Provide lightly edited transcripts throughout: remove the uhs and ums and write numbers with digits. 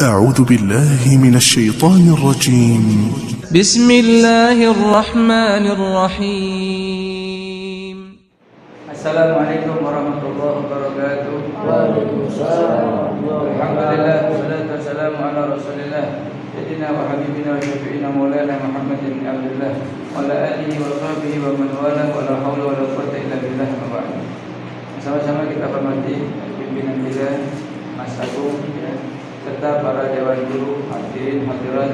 أعوذ بالله من الشيطان الرجيم. بسم الله الرحمن الرحيم. السلام عليكم ورحمة الله وبركاته. Waalaikumsalam. Alhamdulillah, wassalatu wassalamu ala rasulillah Sayyidina wa habibina wa syafi'ina maulana Muhammadin abdillah wa ala alihi wa sahbihi wa man wala wa la hawla wa la quwwata illa billah wa ba'd. Sama-sama kita hormati pimpinan kita Mas Agung ya, serta para dewan guru, hadirin hadirat.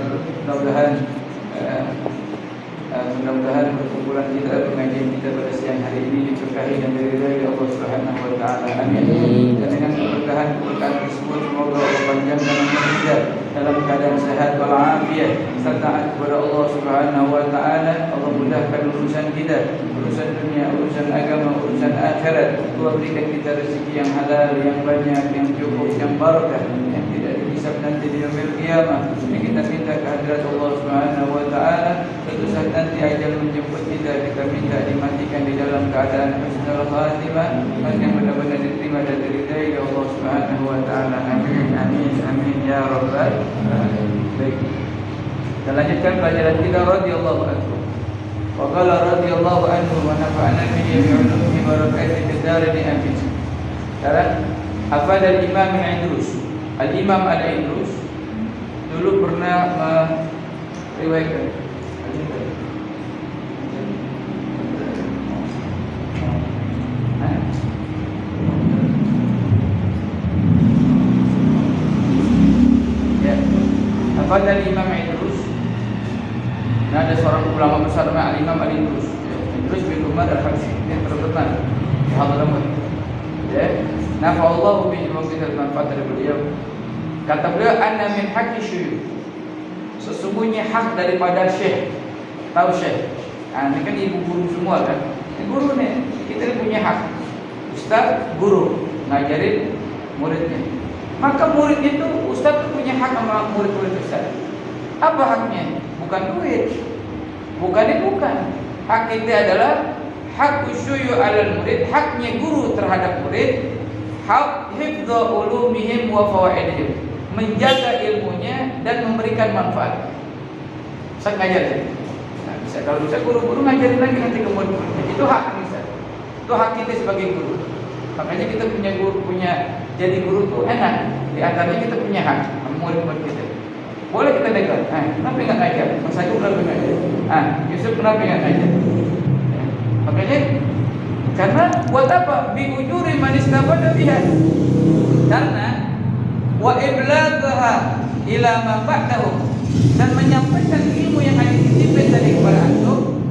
Mudah-mudahan perkumpulan kita, pengajian kita pada siang hari ini diberkahi dan diridhai oleh Allah Subhanahu wa taala. Amin. Dan dengan keberkahan tersebut semoga Allah panjangkan umur kita dalam keadaan sehat walafiat serta taat kepada Allah Subhanahu wa taala. Allah mudahkan urusan kita, urusan dunia, urusan agama, urusan akhirat. Allah berikan kita rezeki yang halal, yang banyak, yang cukup, yang barakah, yang tidak dihisab nanti di yaumil qiyamah. Yang kita minta kehadirat Allah Subhanahu wa taala. Suatu saat nanti ajal menjemput kita minta dimatikan di dalam keadaan husnul khatimah, yang benar-benar diterima dan diridhai oleh Allah Subhanahu wa taala. Amin amin amin ya rabbal alamin. Baik. Kita lanjutkan pelajaran kita radhiyallahu anhu. Wa qala radhiyallahu anhu wa nafa'ana bihi bi 'ulumihi wa barakatihi fid darin amin. Sekarang hafal al-Imam Idrus. Al-Imam Al-Idrus dulu pernah meriwayatkan pada Imam Idrus. Nah, ada seorang ulama besar namanya Imam Idrus. Idrus bin Umar al-Habsyi, yang terkenal di Hadramaut. Ya, nafa'allahu bihi wa kita manfaat dari beliau. Kata beliau, anna min haqqi syuyukh. Sesungguhnya hak daripada syekh. Tahu syekh? Nah, ini kan ibu guru semua kan? Ini guru nih, kita punya hak. Ustaz, guru ngajarin muridnya. Maka murid itu, ustaz punya hak sama murid-murid ustaz. Apa haknya? Bukan duit. Bukan. Hak kita adalah hak usyuyu alal murid, haknya guru terhadap murid, hak hifdha ulumihim wa fawaidihim, menjaga ilmunya dan memberikan manfaat. Ustaz ngajar. Nah, bisa kalau bisa guru ngajarin lagi nanti ke murid-muridnya. Itu hak kita. Itu hak kita sebagai guru. Makanya kita punya guru, jadi guru itu enak. Di antaranya kita punya hak murid-murid kita. Boleh kita dengar. Kenapa enggak ngajar? Mas Agung kenapa enggak ngajar? Yusuf kenapa enggak ngajar? Makanya karena buat apa? Bi ujuri man istabada biha. Karena wa iblaghaha ila man ba'dahu, dan menyampaikan ilmu yang ada dititipkan dari kepada antum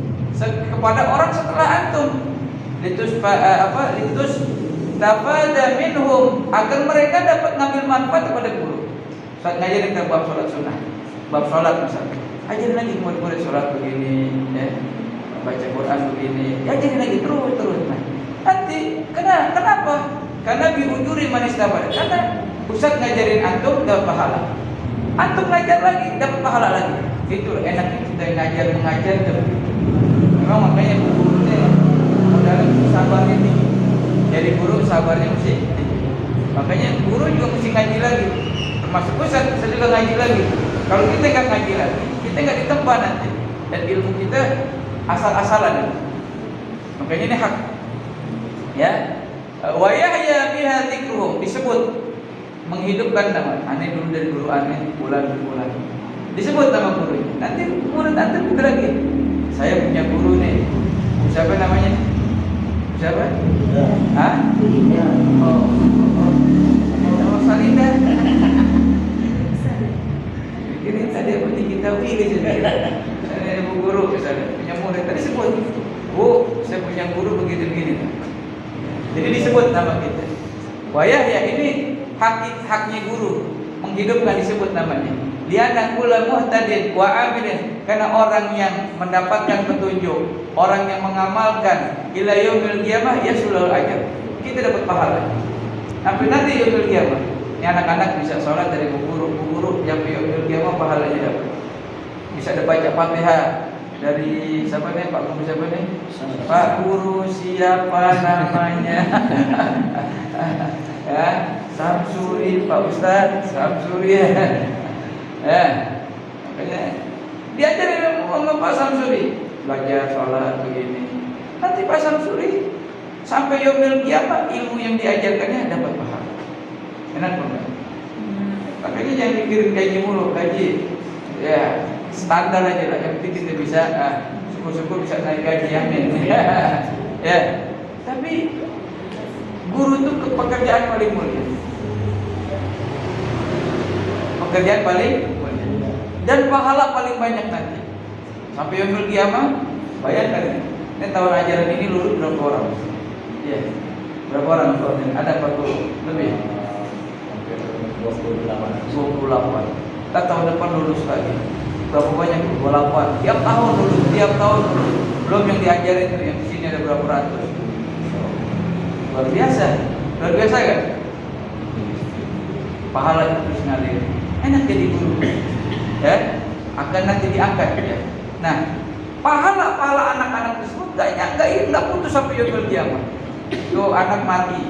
kepada orang setelah antum. Litus tafada minhum, agar mereka dapat ngambil manfaat kepada guru. Saat ngajarin kita bab sholat sunnah, bab sholat misalnya, ajarin lagi murid-murid sholat begini, ya, baca Quran begini, ajarin lagi terus. Nah, nanti kenapa? Karena biujuri manis dapat. Karena ustaz ngajarin antum dapat pahala, antum ngajar lagi dapat pahala lagi. Itu enaknya kita mengajar terus. Memang makanya gurunya dalam sabarnya tinggi. Jadi guru sabarnya mesti tinggi. Makanya guru juga mesti ngaji lagi. Termasuk ustaz juga ngaji lagi. Kalau kita enggak ngaji lagi, kita enggak ditempa nanti. Dan ilmu kita asal-asalan. Makanya ini hak. Ya. Wa yahya biha dzikruhum, disebut menghidupkan nama. Aneh dulu dari guru aneh, bulan. Disebut nama guru. Nanti murid antum kita lagi. Saya punya guru nih. Siapa namanya? Siapa? Nama Salinda. Pikirin tadi apa kita pilih saja. Saya ibu guru misalnya punya murid tadi sebut, Bu, saya punya guru begini. Jadi disebut nama kita. Wayah ya ini haknya guru menghidupkan disebut namanya. Liana kula muhtadin wa amilin, karena orang yang mendapatkan petunjuk, orang yang mengamalkan ila yaumil qiyamah yasulul ajr, kita dapat pahala. Sampai nanti yaumil qiyamah. Ini anak-anak bisa sholat dari guru yang yaumil qiyamah pahalanya dapat. Bisa baca Fatihah dari siapa nih? Pak Guru siapa nih? Pak Guru siapa namanya? Ya, Samsuri Pak Ustaz, Samsuri ya. Ya, makanya diajarin sama Pak Samsuri, belajar sholat begini. Nanti Pak Samsuri sampai yaumil kiamat ilmu yang diajarkannya dapat pahala. Enak banget. Makanya jangan mikirin gaji mulu, gaji ya standar aja lah. Yang penting kita bisa, syukur-syukur bisa naik gaji, amin. Ya, tapi guru itu pekerjaan paling mulia. Pekerjaan paling mulia dan pahala paling banyak nanti. Sampai yaumil kiamat, bayangkan ini tahun ajaran ini lulus berapa orang? Ya, berapa orang? Ada 40 lebih. 28. Kita tahun depan lulus lagi. Berapa banyak? 28. Tiap tahun lulus, tiap tahun lulus. Belum yang diajarin itu, yang di sini ada berapa ratus. Luar biasa kan? Pahala itu terus ngalir. Enak jadi guru, ya. Akan nanti diangkat, ya. Nah, pahala anak-anak tersebut nggak putus sampai yaumil kiamat. Tuh anak mati,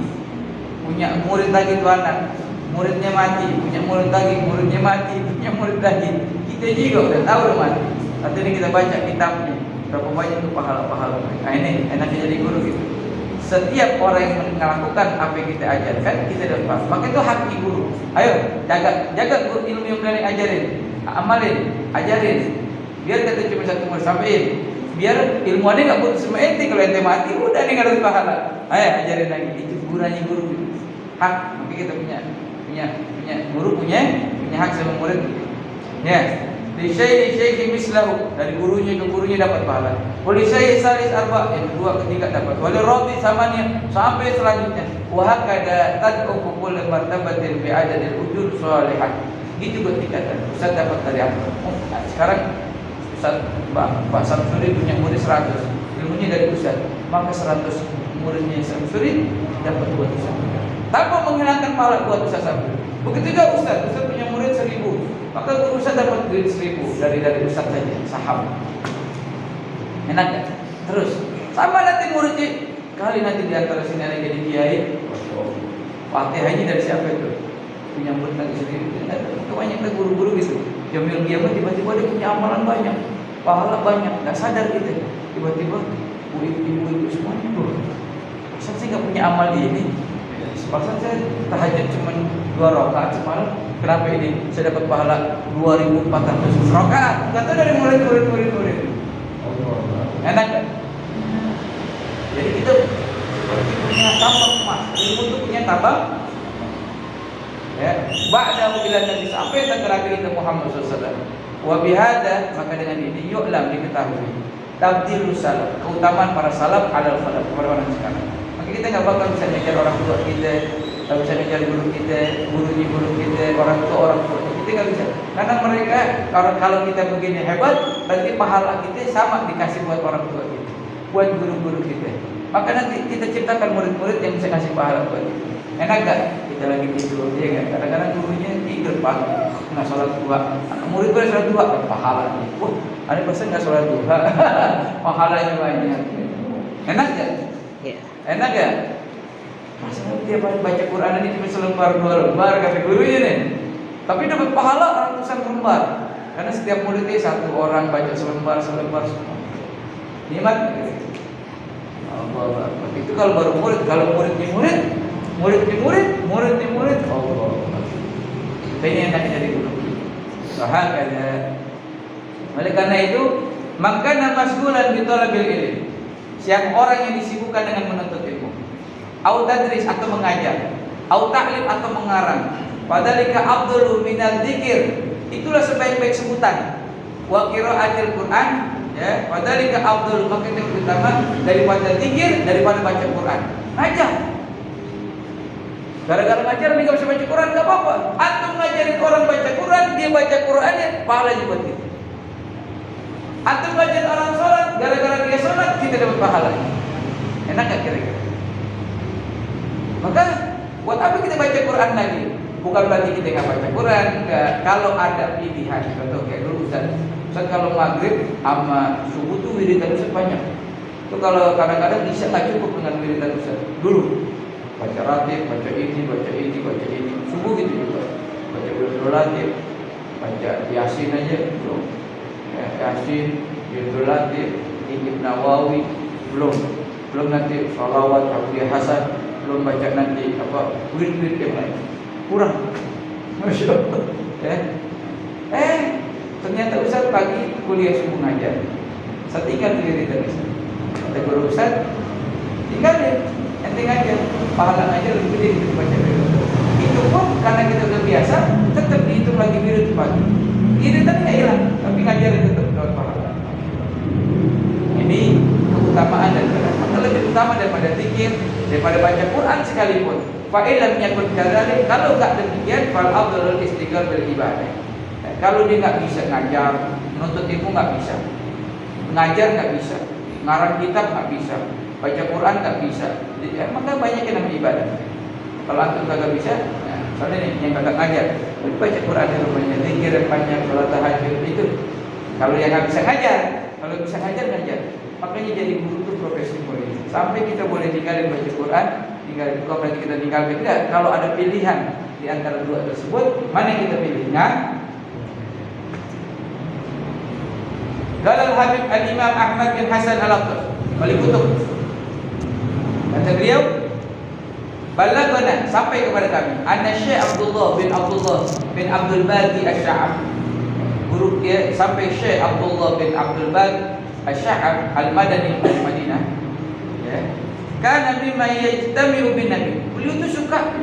punya murid lagi tuh anak. Muridnya mati, punya murid lagi, muridnya mati, punya murid lagi. Kita juga udah tahu udah mati. Nanti ini kita baca kitabnya, berapa banyak tuh pahala-pahala. Nah ini enaknya jadi guru gitu. Setiap orang yang melakukan apa yang kita ajarkan, kita dapat. Maka itu hak guru. Ayo jaga guru ilmu yang berani ajarin, amalin, ajarin. Biar kita cuma satu murid sampein. Biar ilmuannya nggak putus sama ente. Kalau ente mati, udah nih nggak ada pahala. Ayo ajarin lagi. Itu gunanya guru. Hak. Maka kita punya guru punya hak sama murid. Ya, li syai'i mislahu, dari gurunya ke gurunya dapat pahala. Wa li syai'i salis arba, yang kedua ketiga dapat. Wa li rabi samania, sampai selanjutnya. Wa hakada tad'u kullu martabatin bi adadil ujur shalihat. Gitu ketika Ustaz dapat dari apa? Nah, sekarang Ustaz Pak Samsuri punya murid 100, ilmunya dari Ustaz. Maka 100 muridnya Samsuri dapat 2 Ustaz. Tanpa menghilangkan pahala buat Ustaz Samsuri. Begitu juga Ustaz punya murid 1000, maka guru Ustaz dapat duit 1000 dari Ustaz saja, saham. Enak kan? Terus sama nanti muridnya, kali nanti di antara sini ada jadi kiai, Fatihahnya dari siapa itu? Punya murid lagi sendiri. Kebanyakan guru-guru gitu. Yaumil kiamat tiba-tiba dia punya amalan banyak, pahala banyak, nggak sadar kita. Tiba-tiba ibu-ibu semuanya tuh, Ustaz sih nggak punya amal di ini. Pasal saya tahajud cuma 2 rakaat semalam. Kenapa ini saya dapat pahala 2.400 rakaat? Kata dari murid. Enak kan? Jadi kita seperti punya tambang emas. Ilmu itu punya tambang. Ya, ba'da bila Nabi sampai ke Nabi kita Muhammad SAW. Wa bihada, maka dengan ini yu'lam diketahui tabdilus salaf, keutamaan para salaf adalah salaf kepada orang sekarang. Kita nggak bakal bisa ngejar orang tua kita, nggak bisa ngejar guru kita, guru kita, orang tua kita nggak bisa. Karena mereka kalau kita begini hebat, nanti pahala kita sama dikasih buat orang tua kita, buat guru kita. Maka nanti kita ciptakan murid-murid yang bisa kasih pahala buat kita. Enak gak? Kita lagi tidur, ya kan? Kadang-kadang gurunya tidur pak, nggak sholat duha. Murid boleh sholat duha, pahala. Wah, ada pesan nggak sholat duha, pahalanya banyak. Enak gak? Enak ya? Masa tiap hari baca Quran ini cuma selembar 2 lembar kata gurunya nih. Tapi dapat pahala ratusan lembar. Karena setiap muridnya 1 orang baca selembar semua. Nikmat. Allah. Itu kalau baru murid, kalau muridnya murid. Allah. Ini enaknya jadi guru. Bahkan oleh karena itu, maka masgulan bi talabil ilm. Siapa orang yang disibukkan dengan menuntut ilmu, au tadris atau mengajar, au ta'lim atau mengarang, padalika afdalu minal dzikir, itulah sebaik-baik sebutan. Wa qiraatil Quran, ya, padalika afdalu, maka itu lebih utama daripada zikir, daripada baca Quran. Ngajar. Gara-gara ngajar dia enggak bisa baca Quran enggak apa-apa. Antum ngajarin orang baca Quran, dia baca Qurannya, pahala juga kita. Antum ngajarin orang sholat, gara-gara dia sholat, kita dapat pahala. Enak gak kira-kira? Maka buat apa kita baca Quran lagi? Bukan berarti kita nggak baca Quran. Enggak. Kalau ada pilihan, contoh kayak dulu Ustaz kalau maghrib sama subuh tuh wiridan Ustaz banyak. Itu kalau kadang-kadang bisa nggak cukup dengan wiridan Ustaz dulu. baca ratib, baca ini, baca ini, baca ini. Subuh gitu juga. Baca Wirdul baca Yasin aja belum. Ya, Yasin, Wirdul Ibn Nawawi belum nanti sholawat Abdul Hasan, belum baca nanti apa wirid yang lain. Kurang. Masya Allah. Ternyata Ustaz pagi kuliah subuh ngajar. Saya tinggal diri dari sana. Kata guru Ustaz, tinggalin, ente ngajar, pahala ngajar lebih gede gitu baca wirid. Itu pun karena kita udah biasa, tetap dihitung lagi wirid pagi. Ini tadi nggak hilang, tapi ngajar tetap dapat pahala. Ini keutamaan daripada lebih utama daripada zikir, daripada baca Quran sekalipun. Fa'ilam yakun kadzalik, kalau enggak demikian fal afdalul istighfar bil ibadah. Kalau dia enggak bisa ngajar, menuntut ilmu enggak bisa. Ngajar enggak bisa, ngarang kitab enggak bisa, baca Quran enggak bisa. Maka banyak yang namanya ibadah. Kalau antum kagak bisa, soalnya nih yang kagak ngajar, baca Quran di rumahnya, zikir yang banyak, salat tahajud itu. Kalau yang enggak bisa ngajar, kalau bisa ngajar. Makanya jadi guru itu profesi mulia. Sampai kita boleh tinggalin baca Quran, tinggalin bukan berarti kita tinggalkan tidak. Kalau ada pilihan di antara dua tersebut, mana yang kita pilih? Qala Al-Habib Al-Imam Ahmad bin Hasan Al-Aqtas, Wali Kutub. Kata beliau, balagana, sampai kepada kami, anna Syekh Abdullah bin Abdul Baqi Asy-Sya'ab. Guru dia sampai Syekh Abdullah bin Abdul Baqi Asy-Sya'ab Al-Madani dari Madinah. Ya. Kana mimma yajtami'u bin Nabi. Beliau itu suka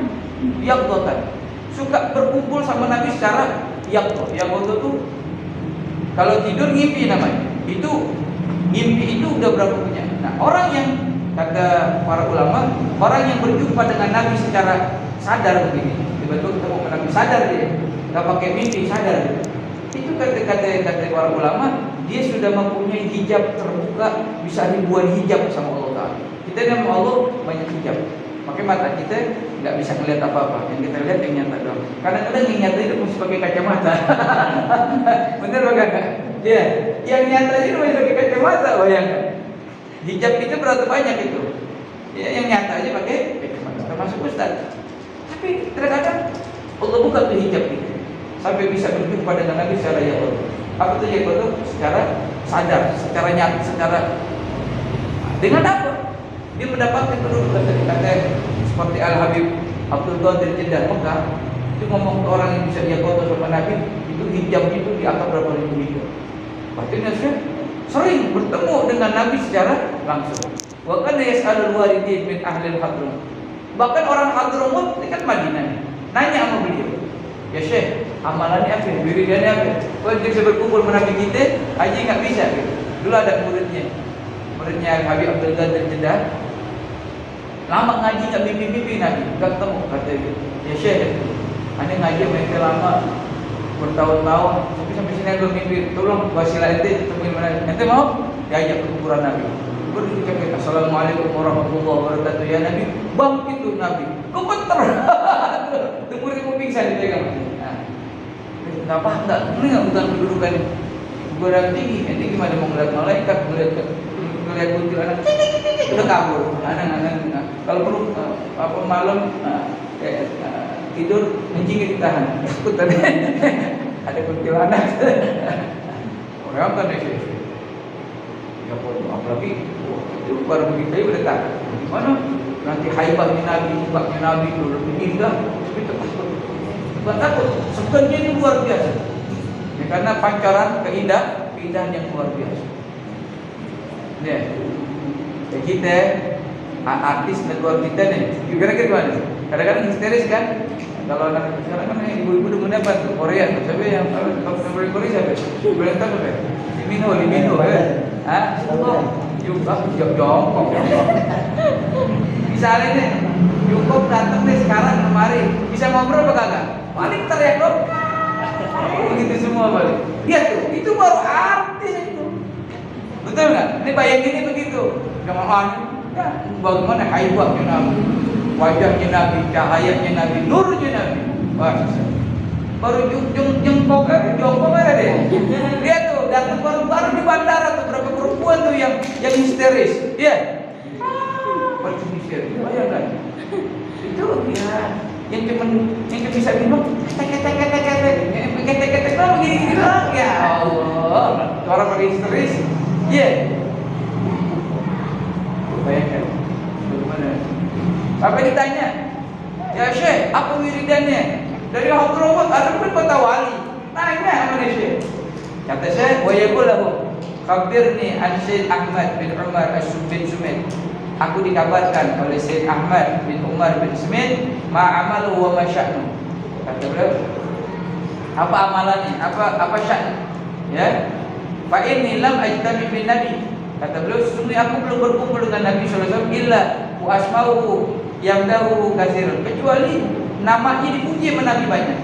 yaqdatan. Suka berkumpul sama Nabi secara yaqdah. Yaqdah itu kalau tidur ngimpi namanya. Itu ngimpi itu udah berapa punya. Nah, orang yang kata para ulama, orang yang berjumpa dengan Nabi secara sadar begini, tiba-tiba ketemu Nabi sadar dia, enggak pakai mimpi, sadar. Itu kata para ulama, dia sudah mempunyai hijab terbuka, bisa ribuan hijab sama Allah Ta'ala. Kita dengan Allah banyak hijab, makanya mata kita nggak bisa melihat apa-apa. Yang kita lihat yang nyata doang. Kadang-kadang yang nyata itu mesti pakai kacamata. Bener bagaimana? Ya, yang nyata itu mesti pakai kacamata, bayangkan. Hijab itu berapa banyak itu? Ya, yang nyata aja pakai kacamata, termasuk Ustaz. Tapi terkadang Allah buka tuh hijab itu sampai bisa berjumpa dengan Nabi secara yaqdah. Apa itu yaqdah? Secara sadar, secara nyata, secara dengan apa? Dia mendapatkan kedudukan dari kata seperti Al-Habib Abdul Qadir Jeddah Mekah. Itu ngomong ke orang yang bisa yaqdah sama Nabi, itu hijab itu di angka berapa ribu hijab. Artinya sering bertemu dengan Nabi secara langsung. Wa kana yas'alul waridin min ahli al-Hadrum. Bahkan orang Hadramut ini kan Madinah, nanya sama beliau, ya Syekh, amalannya apa? Wiridannya apa? Kalau dia bisa berkumpul sama Nabi kita, aja nggak bisa gitu. Dulu ada muridnya Habib Abdul Qadir Jeddah, lama ngaji nggak mimpi Nabi, nggak ketemu, kata dia, ya Syekh, ane ngaji mereka lama bertahun-tahun, tapi sampai sini aku mimpi, tolong wasilah ente temuin mana, ente mau diajak ke kuburan Nabi. Berucapkan Assalamualaikum warahmatullahi wabarakatuh ya Nabi, bangkit tuh Nabi, gemeter, tuh murid-murid pingsan dipegang. Nggak paham nggak? Ini nggak bukan kedudukan berat tinggi. Nanti gimana mau ngeliat malaikat, ngeliat kuntilanak, udah kabur. Anak-anak kalau perlu apa malam tidur mencingit ditahan. Takut tadi ada kuntilanak. Orang kan sih. Ya apalagi itu baru begitu udah tak. Gimana? Nanti haibahnya Nabi, sebabnya Nabi itu lebih indah. Tapi bukan takut, sebenarnya ini luar biasa. Ya, karena pancaran keindahan yang luar biasa. Ya, kita artis network kita nih, kira-kira gimana? Kadang-kadang histeris kan? Kalau anak sekarang kan ibu-ibu demen apa tuh? Korea tuh, siapa yang kalau Korea siapa? Boleh tahu nggak? Limino, ya? Hah? Juga jongkok. Misalnya nih, Yukop datang nih sekarang kemari, bisa ngobrol apa kagak? Paling teriak dong. Begitu semua balik. Lihat tuh, itu baru artis itu. Betul nggak? Ini bayanginnya begitu. Jangan ya, bagaimana haibahnya Nabi, wajahnya Nabi, cahayanya Nabi, nurnya Nabi. Wah, baru jongkok aja deh. Lihat tuh, datang baru di bandara tuh berapa perempuan tuh yang histeris. Iya. Baru histeris. Bayangkan. itu ya yang cuma bisa minum ketek doang gini doang. Ya Allah, orang pakai histeris. Iya. Bayangkan bagaimana. Sampai ditanya, ya Syekh, apa wiridannya? Dari Hadramaut ada pun kota wali. Tanya sama Syekh. Kata Syekh, wa yaqulahu khabirni an Syekh Ahmad bin Umar bin Sumit. Aku dikabarkan oleh Syekh Ahmad bin Umar bin Sumit ma'amalu wa masya'nu. Kata beliau, apa amalannya? Apa sya'nu? Ya. Fa inni lam ajtami bin Nabi. Kata beliau, sesungguhnya aku belum berkumpul dengan Nabi sallallahu alaihi wasallam illa wa asma'uhu yamdahu katsirun. Kecuali namanya dipuji sama Nabi banyak.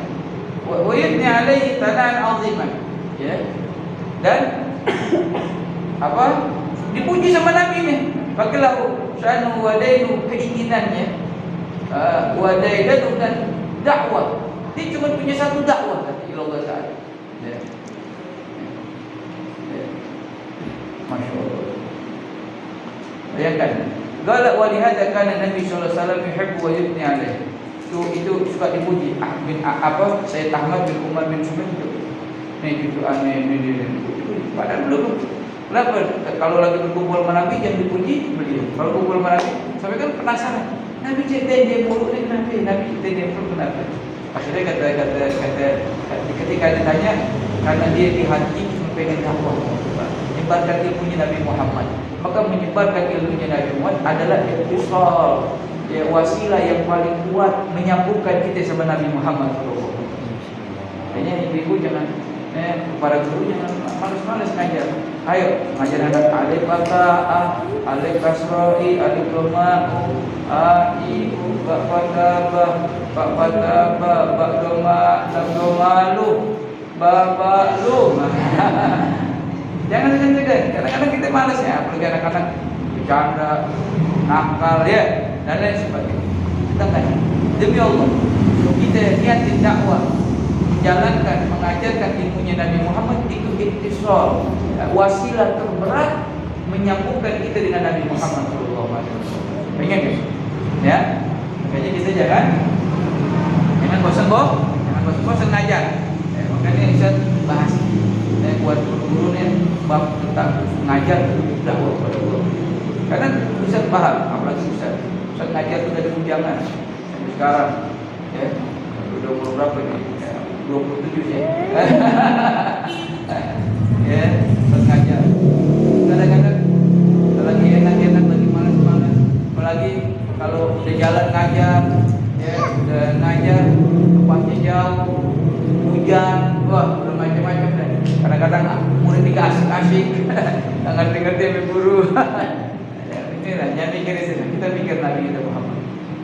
Wa yudni alaihi tanan aziman. Ya. Dan apa? Dipuji sama Nabi nih. Fakallahu syanu wa dainu, keinginannya wadaidatu dan dakwah. Dia cuma punya satu dakwah kata Allah Ta'ala. Ya. Ya. Masya Allah. Bayangkan. Qala wa lihada kana Nabi sallallahu alaihi wasallam yuhibbu wa yubni alaihi. Itu suka dipuji. Sayyid Ahmad bin Umar bin Sumit itu. Ini itu aneh ini. Padahal belum. Kenapa? Kalau lagi berkumpul sama Nabi jangan dipuji beliau. Kalau kumpul sama Nabi, sampai kan penasaran. Nabi ceritain dia mulu ni kenapa? Nabi ceritain dia mulu kenapa? Akhirnya kata ketika ditanya, karena dia di hati pengen dakwah, menyebarkan ilmunya Nabi Muhammad. Maka menyebarkan ilmunya Nabi Muhammad adalah ittisal, ya, wasilah yang paling kuat menyambungkan kita sama Nabi Muhammad sallallahu alaihi wasallam. Kayaknya ibu jangan para guru jangan malas-malas ngajar. Ayo ngajar anak alif fatah, alif kasroi, alif dhamma, a i u ba fatah ba dhamma lam dhamma lu ba lu. Jangan kadang-kadang kita malas ya, apalagi anak-anak bercanda, nakal ya dan lain sebagainya. Kita kan demi Allah kita niatin dakwah, jalankan, mengajarkan ilmunya Nabi Muhammad itu ittisal, wasilah terberat menyambungkan kita dengan Nabi Muhammad sallallahu alaihi wasallam. Pengen kan? Ya. Makanya kita jangan bosan ngajar. Makanya Ustaz bahas buat guru nih bab tentang ngajar dakwah pada guru. Karena Ustaz paham, apalagi Ustaz ngajar itu dari ujian sampai sekarang ya. Udah umur berapa nih? 27 ya. Ya, sengaja. Kadang-kadang lagi enak-enak, lagi malas-malas. Apalagi kalau udah jalan ngajar, ya, udah ngajar tempatnya jauh, hujan, wah, udah macam-macam deh. Kadang-kadang murid juga asik-asik, nggak ngerti-ngerti sama guru. Ya, inilah, jangan mikir itu. Kita pikir Nabi kita Muhammad.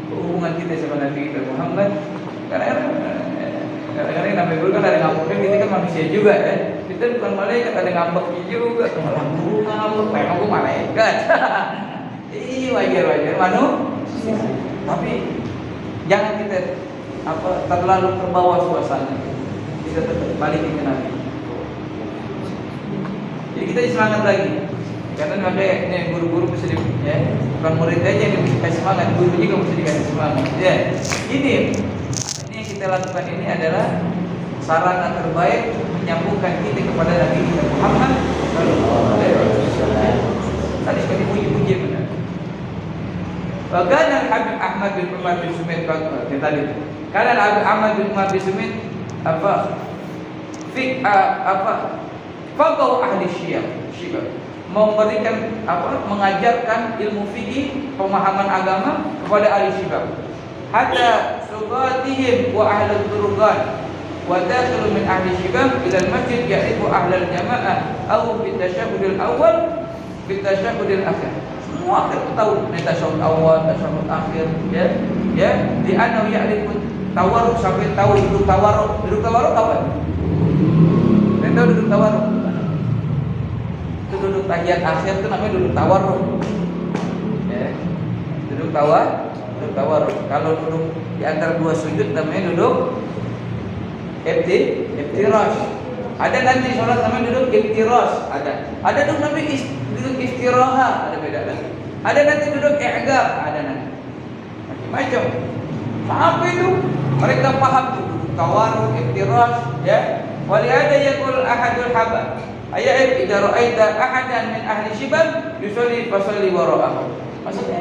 Hubungan kita sama Nabi kita Muhammad. Kadang-kadang Nabi guru kan ada ngambeknya, kita kan manusia juga ya. Kita bukan malaikat, ada ngambeknya juga. Malah guru ngambek, memang aku malaikat. Iya wajar-wajar manusia. Tapi jangan kita terlalu terbawa suasana. Kita tetap balikin ke Nabi. Jadi kita semangat lagi. Karena ada ini guru-guru mesti ya, bukan murid aja yang dikasih semangat, guru juga mesti dikasih semangat. Ya, ini yang kita lakukan ini adalah sarana terbaik menyambungkan kita kepada Nabi kita Muhammad sallallahu alaihi wasallam. Tadi sekali puji-puji benar. Bagaimana Habib Ahmad bin Umar bin Sumit tadi? Karena Habib Ahmad bin Umar bin Sumit faqahu ahli Syiah memberikan mengajarkan ilmu fikih, pemahaman agama kepada ahli Syiah. Hatta sugatihim wa ahlul turuqat wa dakhilu min ahli Syiah ila al-masjid ya'rifu ahlal jamaah aw bi tasyahhudil awal bi tasyahhudil akhir. Semua tahu tasyahud awal, tasyahud akhir ya di anna ya'rifu tawarruk sampai tahu duduk tawarruk apa? Dan tahu duduk tawarruk. Itu duduk tahiyat akhir itu namanya duduk tawarruk. Ya. Duduk tawarruk. Kalau duduk di antara dua sujud namanya duduk iftirash. Ada nanti sholat namanya duduk iftirash, ada duduk namanya duduk istirahat, ada beda lagi. Ada nanti duduk i'gab, ada nanti macam-macam. Sampai itu mereka paham tuh tawarruk, iftiras, ya. Walihada yaqul ahadul haba. Ayat idza ra'aita ahadan min ahli shibab yusalli fasalli wara'ahu. Maksudnya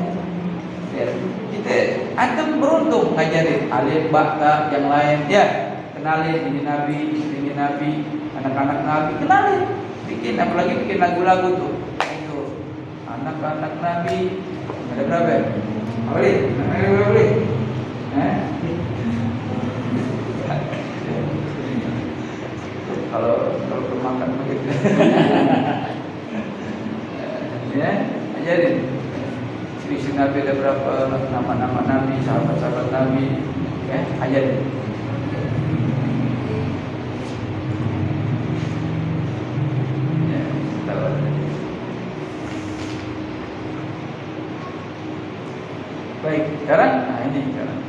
ya, kita antum beruntung ngajarin alif, ba, ta yang lain ya. Kenalin ini Nabi, ini Nabi, anak-anak Nabi, kenalin. Bikin apalagi bikin lagu-lagu tuh. Itu anak-anak Nabi ada berapa? Ada berapa? Kalau makan begitu. Ya, ajarin. Istri Nabi ada berapa, nama-nama Nabi, sahabat-sahabat Nabi, ya, ajarin. Ya, tahu. Baik, sekarang, nah ini sekarang.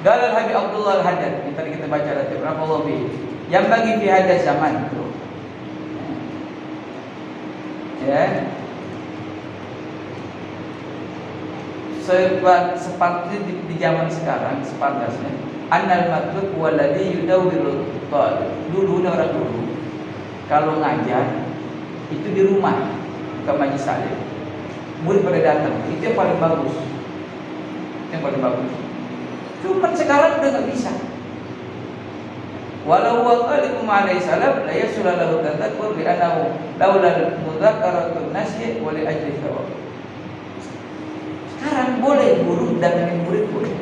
Galal Habib Abdullah Al-Haddad, ini tadi kita baca dari berapa lebih. Yang bagi fi hadas zaman itu. Ya. Seperti di zaman sekarang sepantasnya annal matlub waladhi yudawwirul talib. Dulu orang dulu kalau ngajar itu di rumah ke majlis salim. Murid pada datang, itu yang paling bagus. Itu yang paling bagus. Cuma sekarang udah nggak bisa. Walau waqalikum alaihi salam la yasulalahu tadakkur bi annahu laula mudzakaratu nasyi wa li ajli thawab. Sekarang boleh guru dan murid boleh.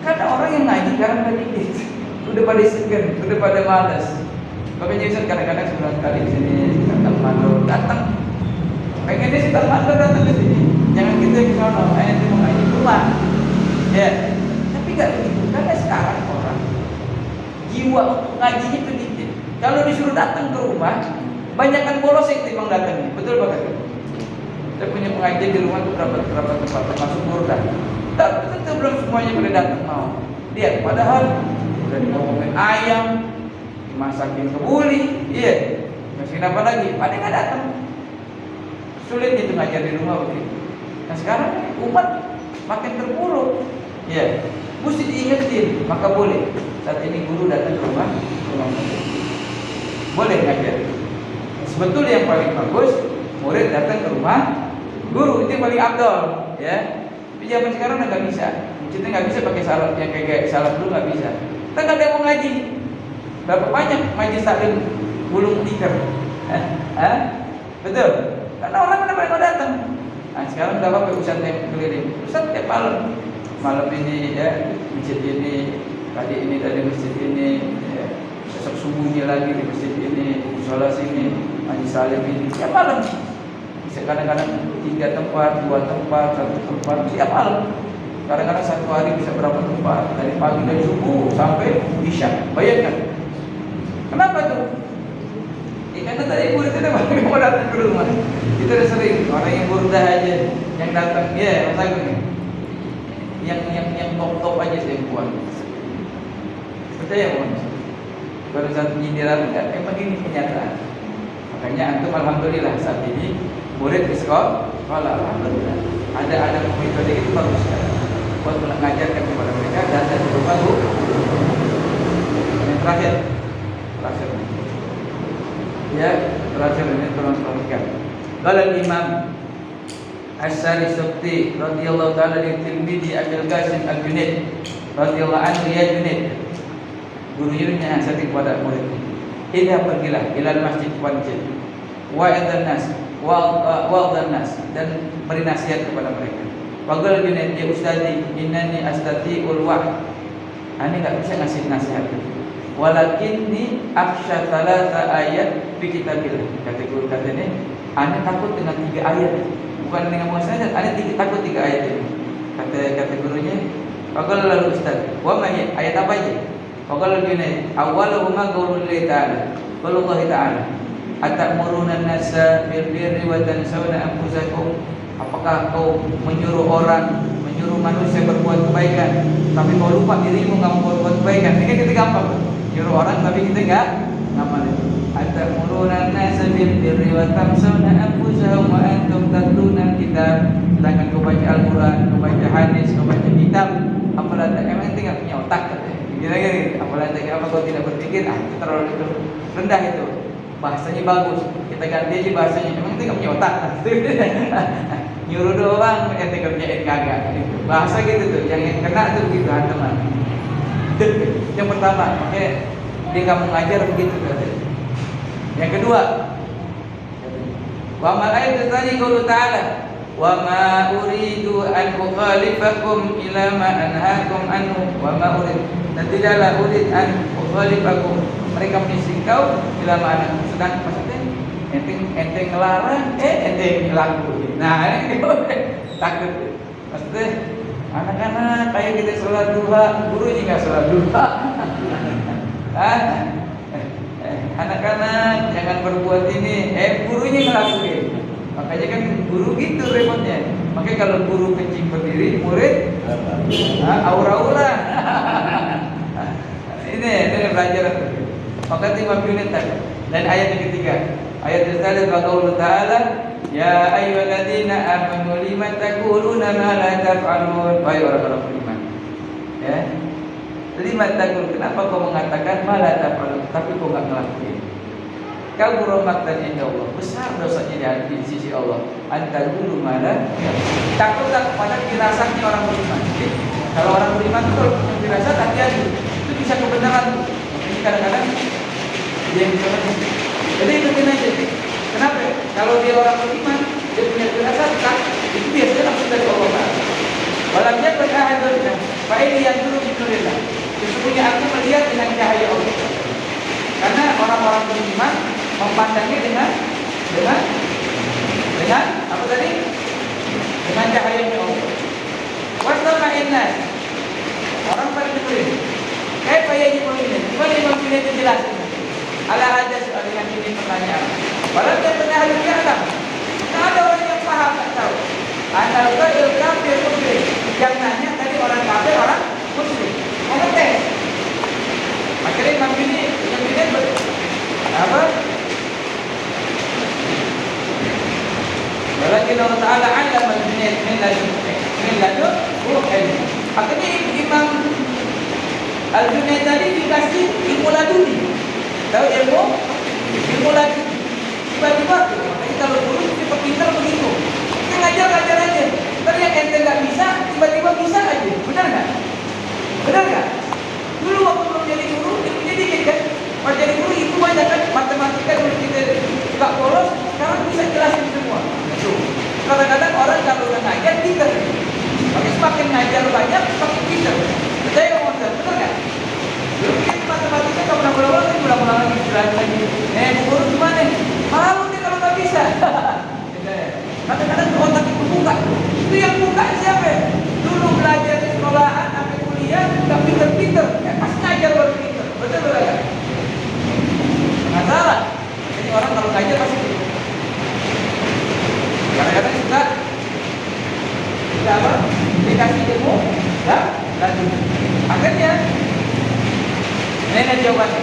Karena orang yang ngaji karena dikit, udah pada segan, udah pada malas. Makanya Ustaz kadang-kadang sebulan kali di sini datang mandor, datang. Pengennya sih mandor datang ke sini. Jangan kita ke sana, nanti mau ngaji keluar. Ya. Tapi enggak begitu. Karena sekarang orang jiwa untuk ngajinya sedikit. Kalau disuruh datang ke rumah, banyakkan bolos yang timbang datangnya. Betul Pak? Kita punya pengajian di rumah itu berapa tempat termasuk burda. Tapi tentu belum semuanya boleh datang mau. Lihat, padahal udah ngomongin ayam, dimasakin kebuli, iya. Masukin apa lagi? Pada nggak datang. Sulit itu ngajar di rumah begitu. Nah sekarang umat makin terpuruk, iya. Mesti diingetin, maka boleh. Saat ini guru datang ke rumah boleh ngajar. Sebetulnya yang paling bagus murid datang ke rumah guru, itu yang paling abdol, ya. Di zaman sekarang udah nggak bisa. Kita nggak bisa pakai salaf yang kayak salaf dulu, nggak bisa. Kita nggak ada yang mau ngaji. Berapa banyak majlis taklim gulung tikar? Betul. Karena orang pada mau datang. Nah sekarang udah pakai ustaz yang keliling. Ustaz tiap malam ini ya masjid ini, tadi ini dari masjid ini, ya. Besok subuhnya lagi di masjid ini, musola sini, majlis salim ini, tiap malam. Bisa kadang-kadang 3 tempat, 2 tempat, 1 tempat, tiap malam. Kadang-kadang satu hari bisa berapa tempat, dari pagi dari subuh sampai isya. Bayangkan. Kenapa tuh? Karena tadi murid itu banyak mau datang ke rumah. Itu udah sering orang yang burdah aja yang datang, ya masa gue yang top aja saya buat. Percaya mohon. Baru satu nyindiran enggak, emang ini kenyataan. Makanya antum alhamdulillah saat ini murid di sekolah, alhamdulillah ada metode itu bagus sekali buat mengajarkan kepada mereka dan berubah. Yang terakhir ya, terakhir ini tolong perhatikan. Qala Imam As-Sari Sukti radhiyallahu taala di Tirmidzi Abil Qasim Al-Junaid radhiyallahu anhu, ya Junaid, gurunya nasihat kepada murid, "Idza pergilah ilal masjid wajib wa idzan nas wa nas," dan beri nasihat kepada mereka. Waqala Junaid, "Ya ustadi, innani astati'ul wah." Ani enggak bisa ngasih nasihat. Walakinni akhsha thalatha ayat fi kitabillah. Kata guru katanya, "Ani takut dengan 3 ayat." Bukan dengan muasazat, ana takut 3 ayat ini. Kata gurunya, "Faqala lalu ustaz, wa ma ayat apa aja?" Faqala gini, "Awwaluhuma qaulullahi ta'ala." Qaulullahi ta'ala, "Atamuruna an-nasa bil birri wa tansawna anfusakum." Apakah kau menyuruh manusia berbuat kebaikan, tapi kau lupa dirimu enggak mau berbuat kebaikan? Ini kita gampang. Nyuruh orang tapi kita enggak ngamalin. Atamuruna an-nasa bil birri wa tansawna anfusahum wa antum tatluna al-kitab. Sedangkan kau baca Al-Quran, kau baca hadis, kau baca kitab, Apalah emang ente nggak punya otak katanya. Gini, apalah ente apa kau tidak berpikir? Itu terlalu rendah itu. Bahasanya bagus. Kita ganti aja bahasanya. Emang ente nggak punya otak? Nyuruh doang ente kerjain kagak. Gitu. Bahasa gitu tuh. Yang kena tuh begitu teman. Yang pertama, dia nggak mau ngajar begitu katanya. Yang kedua, wa mal ayat tadi qaulu ta'ala wa ma uridu an ukhalifakum ila ma anhaakum anhu wa ma urid, dan tidaklah urid an ukhalifakum, mereka menyisih kau ila ma anhaakum, sedang maksudnya ente ngelarang ente ngelakuin. Nah ini takut maksudnya anak-anak kayak kita sholat duha gurunya nggak sholat duha. Anak-anak jangan berbuat ini, gurunya ngelakuin. Makanya kan guru gitu repotnya. Makanya kalau guru kencing berdiri, murid aura-aura. Ini belajar. Maka timah pilih tadi. Dan ayat yang ketiga, ayat yang Allah Taala, ya ayyuhalladzina amanu lima taquluna ma la taf'alun. Wahai orang-orang beriman, ya. Lima taqul, kenapa kau mengatakan ma la taf'alun tapi kau enggak ngelakuin? Kabur maqtan inda Allah, besar dosanya di sisi Allah. Anta dulu mana? Takutlah kepada firasatnya orang beriman. Jadi, kalau orang beriman itu kalau punya firasat hati-hati, itu bisa kebenaran. Ini kadang-kadang dia yang bisa. Jadi ikutin aja. Kenapa? Kalau dia orang beriman, dia punya firasat, itu biasanya langsung dari Allah. Walamnya berkahadurnya, Pak ini yang dulu dituliskan. Sesungguhnya aku melihat dengan cahaya Allah. Karena orang-orang beriman memandangnya dengan apa tadi? Dengan cahayanya Allah. Wastama'innas, orang pada dengerin. Kayak yaji pemimpin. Gimana Imam Junaid itu jelasin? Ala aja soal dengan ini pertanyaan. Walau dia pernah hadir alam, tak ada orang yang paham tak tahu. Anda il kafir muslim. Yang nanya tadi orang kafir orang muslim. Mau ngetes. Makanya Imam Junaid apa? Walakin Allah Ta'ala alam al-Junaid min ladun ruhin. Akhirnya Imam Al-Junaid tadi dikasih ilmu laduni. Tahu ilmu laduni. Tiba-tiba tuh, makanya kalau guru kita pintar begitu. Kita ngajar aja. Ntar yang ente nggak bisa, tiba-tiba bisa aja. Benar nggak? Benar nggak? Dulu waktu belum jadi guru, ilmunya dikit kan? Pas jadi guru itu banyak kan, matematika dulu kita nggak polos, sekarang bisa jelasin semua. Kadang-kadang orang kalau udah ngajar pintar, tapi semakin ngajar banyak, semakin pintar. Percaya nggak mau benar nggak? Dulu kita matematika nggak pernah ulang-ulang lagi jelasin lagi. Guru gimana? Malu nih kalau nggak bisa. Kadang-kadang otak itu buka, itu yang buka siapa? Dulu belajar di sekolahan, sampai kuliah, nggak pintar-pintar, pas ngajar baru pintar. Betul nggak? Nggak salah. Jadi orang kalau ngajar pasti gitu. Kadang-kadang suka apa? Dikasih ilmu, lanjut. Akhirnya, ini jawabannya.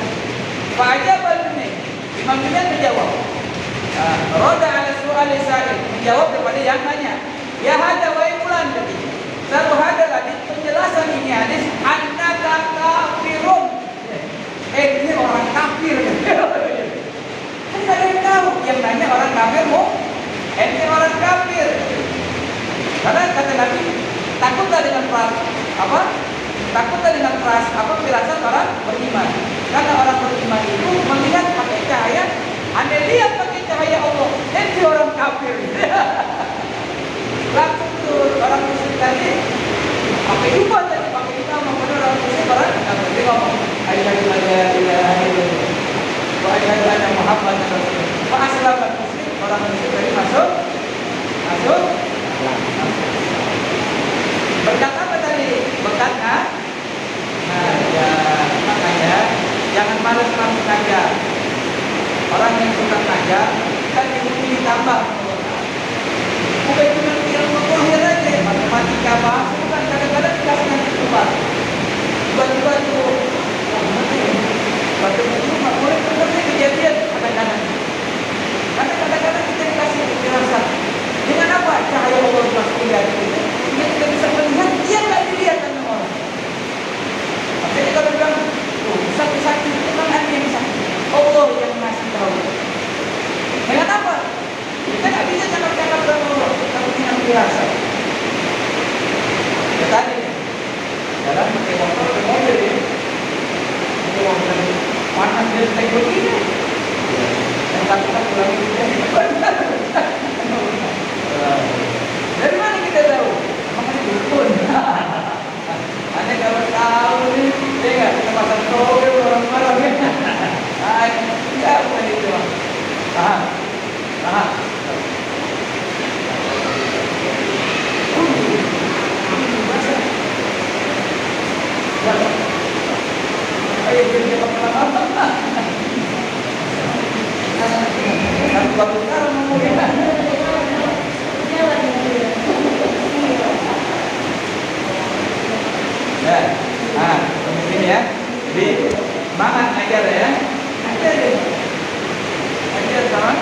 Pak aja baru nih, Imam Junaid menjawab. Roda ala soal sa'il, menjawab kepada yang nanya. Ya hada wa imulan. Satu hada lagi penjelasan ini hadis. Annaka kafirun. Ini orang kafir. Kan ada yang tahu. Yang nanya orang kafir mau. Ini orang kafir. Karena kata Nabi, takutlah dengan firasat orang beriman. Karena orang beriman itu melihat pakai cahaya. Anda lihat pakai cahaya Allah. Ini orang kafir. Langsung tuh orang muslim tadi pakai jubah tadi, pakai jubah maupun orang muslim orang kafir. Dia ngomong, asyhadu an la ilaha illallah wa asyhadu anna Muhammadan rasulullah. Wa aslamat muslim, orang muslim tadi masuk. Berkat apa tadi? Berkat ya makanya jangan malas langsung ngajar. biasa. Ya tadi jalan pakai motor ke mobil ya. Itu mobil panas dia naik begini. Yang satu kan pulang itu dia. Dari mana kita tahu? Makanya dukun. Anda kalau tahu nih, dia nggak kita pasang togel orang-orang ya. Ya bukan itu. Paham? Paham? Ayo kita apa? Kan baru sekarang ngomongin. Ya, di sini ya. Jadi semangat ajar ya. Ajar deh. Ajar sama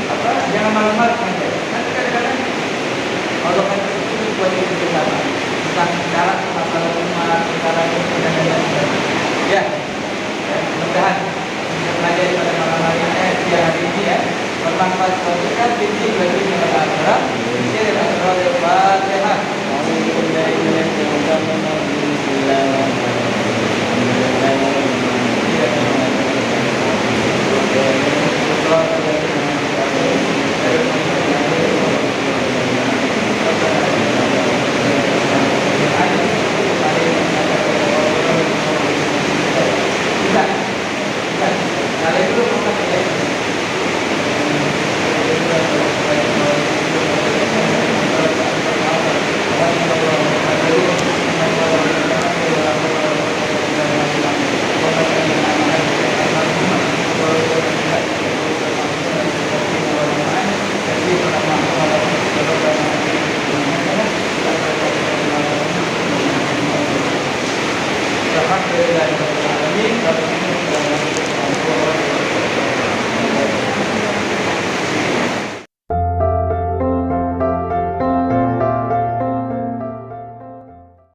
apa? Jangan malu-malu aja. Nanti kadang-kadang Allah kan itu buat kita bersama. Tentang cara masalah rumah, cara dan ya. Mudah-mudahan bisa belajar pada malam hari ini, hari ini ya. Bermanfaat kita binti bagi kita akhirat. Ini adalah Al-Fatihah. Alhamdulillah,